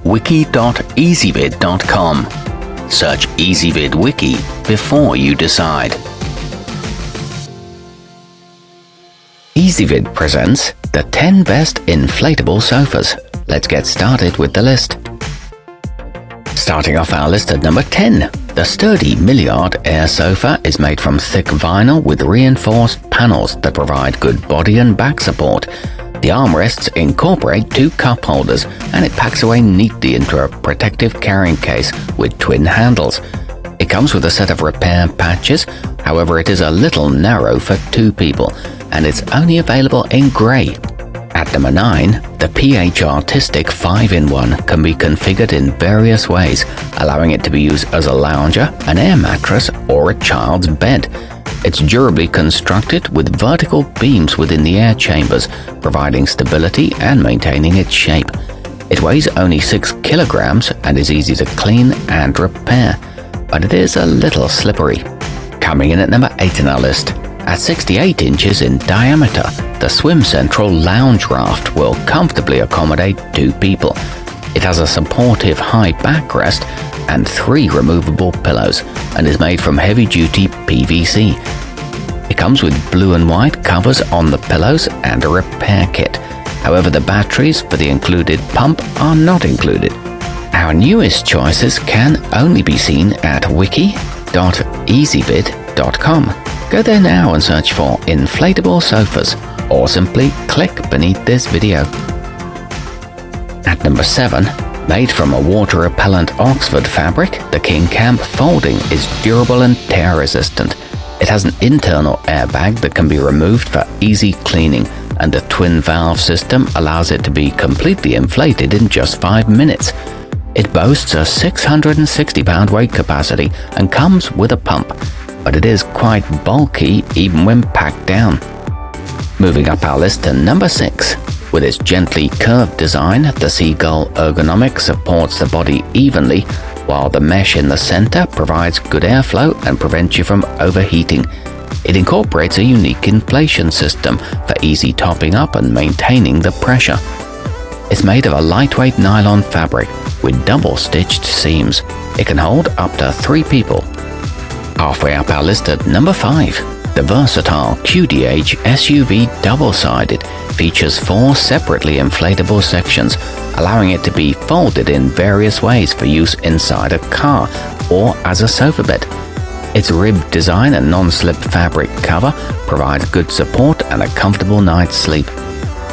wiki.ezvid.com. Search Ezvid Wiki before you decide. Ezvid presents the 10 best inflatable sofas. Let's get started with the list. Starting off our list at number 10, the sturdy Milliard Air Sofa is made from thick vinyl with reinforced panels that provide good body and back support. The armrests incorporate 2 cup holders, and it packs away neatly into a protective carrying case with twin handles. It comes with a set of repair patches, however it is a little narrow for 2 people, and it's only available in grey. At number 9, the PH Artistic 5-in-1 can be configured in various ways, allowing it to be used as a lounger, an air mattress, or a child's bed. It's durably constructed with vertical beams within the air chambers, providing stability and maintaining its shape. It weighs only 6 kilograms and is easy to clean and repair, but it is a little slippery. Coming in at number 8 in our list, at 68 inches in diameter, the Swim Central Lounge Raft will comfortably accommodate 2 people. It has a supportive high backrest and 3 removable pillows and is made from heavy-duty PVC. It comes with blue and white covers on the pillows and a repair kit. However, the batteries for the included pump are not included. Our newest choices can only be seen at wiki.ezvid.com. Go there now and search for inflatable sofas, or simply click beneath this video. At number 7, made from a water-repellent Oxford fabric, the Kingcamp folding is durable and tear-resistant. It has an internal airbag that can be removed for easy cleaning, and the twin-valve system allows it to be completely inflated in just 5 minutes. It boasts a 660-pound weight capacity and comes with a pump, but it is quite bulky even when packed down. Moving up our list to number 6. With its gently curved design, the segoal ergonomic supports the body evenly, while the mesh in the center provides good airflow and prevents you from overheating. It incorporates a unique inflation system for easy topping up and maintaining the pressure. It's made of a lightweight nylon fabric with double-stitched seams. It can hold up to 3 people. Halfway up our list at number 5. The versatile QDH SUV double-sided features 4 separately inflatable sections, allowing it to be folded in various ways for use inside a car or as a sofa bed. Its ribbed design and non-slip fabric cover provide good support and a comfortable night's sleep.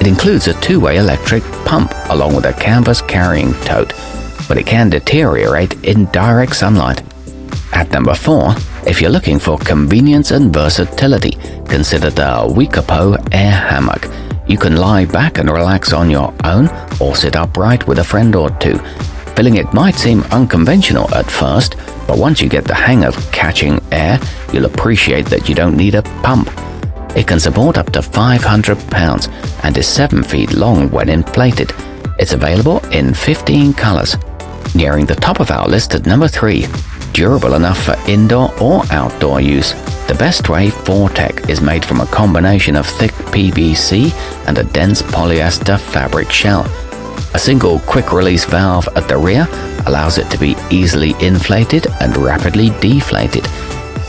It includes a 2-way electric pump along with a canvas carrying tote, but it can deteriorate in direct sunlight. At number 4, if you're looking for convenience and versatility, consider the wekapo air hammock. You can lie back and relax on your own or sit upright with a friend or 2. Feeling it might seem unconventional at first, but once you get the hang of catching air, you'll appreciate that you don't need a pump. It can support up to 500 pounds and is 7 feet long when inflated. It's available in 15 colors. Nearing the top of our list at number 3. Durable enough for indoor or outdoor use, the bestway fortech is made from a combination of thick PVC and a dense polyester fabric shell. A single quick-release valve at the rear allows it to be easily inflated and rapidly deflated.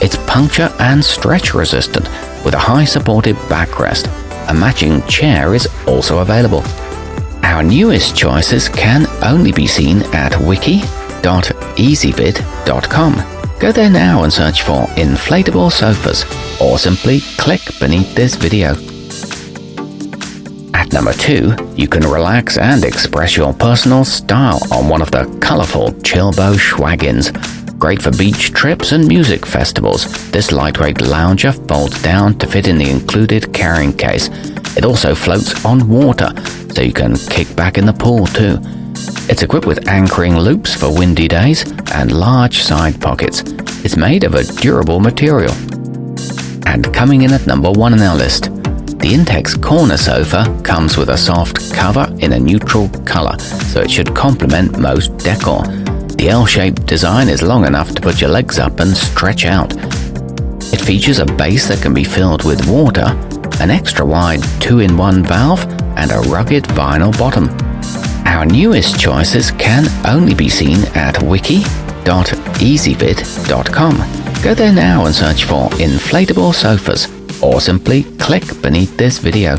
It's puncture and stretch resistant with a high supported backrest. A matching chair is also available. Our newest choices can only be seen at wiki.ezvid.com. Go there now and search for inflatable sofas, or simply click beneath this video. At number 2, you can relax and express your personal style on one of the colorful chillbo shwaggins. Great for beach trips and music festivals, this lightweight lounger folds down to fit in the included carrying case. It also floats on water, so you can kick back in the pool too. It's equipped with anchoring loops for windy days and large side pockets. It's made of a durable material. And coming in at number 1 on our list, the Intex corner sofa comes with a soft cover in a neutral color, so it should complement most decor. The L-shaped design is long enough to put your legs up and stretch out. It features a base that can be filled with water, an extra wide 2-in-1 valve, and a rugged vinyl bottom. Our newest choices can only be seen at wiki.ezvid.com. Go there now and search for inflatable sofas, or simply click beneath this video.